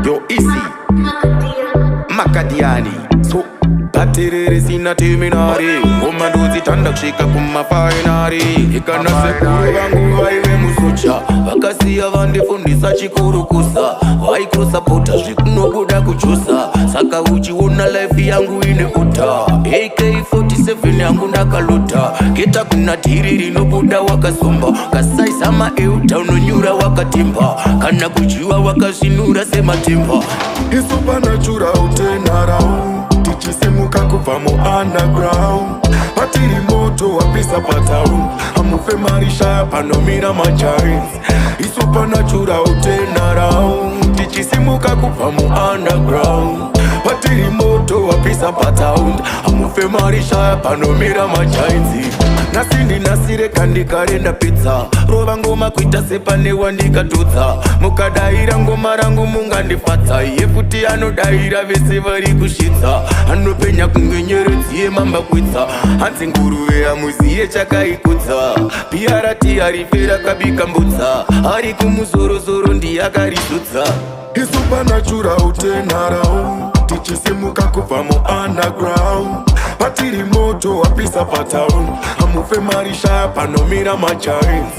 Yo easy Makadiani So Batirere sina terminari Umanduzi tanda kushika kumafainari Ikana sekuru wangu waiwe musucha Wakasi ya vande fundisa chikuru kusa Waikusa pota shikunobuda kuchusa Saka uchi una life yangu ine uta AK-47 yangu nakaluta Kita kuna tiriri no buda wakasumba Kasai sama euta unonyura wakatimba Kana kuchiwa wakashinura sema timba Supernatural utenarau Tichisemuka kuva mu underground Patiri moto wapisa patau Amufe marisha panomira machains Supernatural utenarau Tichisemuka kuva mu underground Patiri moto wapisa patau Amufe marisha panomira machains Nasindi nasire kandi karenda pizza Rova ngoma kuita sepane wandika tutsa Mukadaira ngoma rangu munga ndifata Yefuti anodaira vese vari kushitsa Anopenya kungenyeredziye mamba kwitsa Hansi nguruve amuziye chakaikutsa Piarati arifera kabika mbutsa Ari kumuzoro ndiyakarisutsa Supernatural utenarau Tichisemuka kuva mu underground Patiri moto wapisa pataun Amufe marisha panomira machains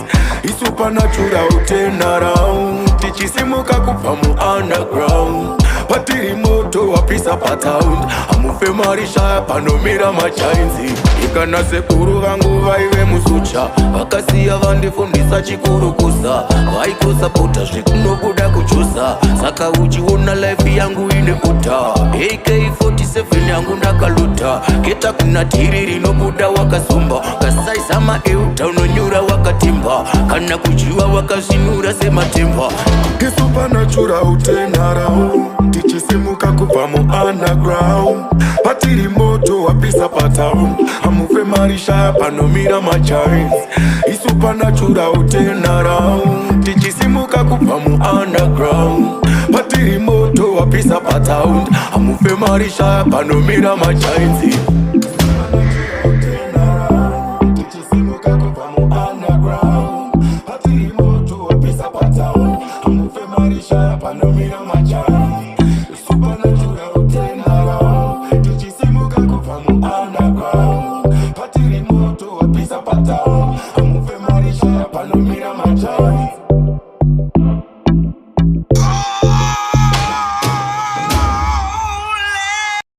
Supernatural utenarau Tichisemuka kuva mu underground Patiri moto wapisa pataun Amufe marisha panomira machains Ikana sekuru vangu vaiwe musucha Wakasi ya vande fundisa chikuru kusa Waikusa pota shikunobuda kuchusa Saka uchi una life yangu ine uta AK-47 yangu nakaluta Kita kuna tiriri no buda wakasumba Kasai sama euta unonyura wakatimba Kana kuchiwa wakashinura sema timba Supernatural utenarau Tichisemuka kuva mu underground Patiri moto wapisa patau Amufe marisha panomira machains Supernatural utenarau Tichisemuka kuva mu underground Patiri moto wapisa patau Amufe marisha panomira machains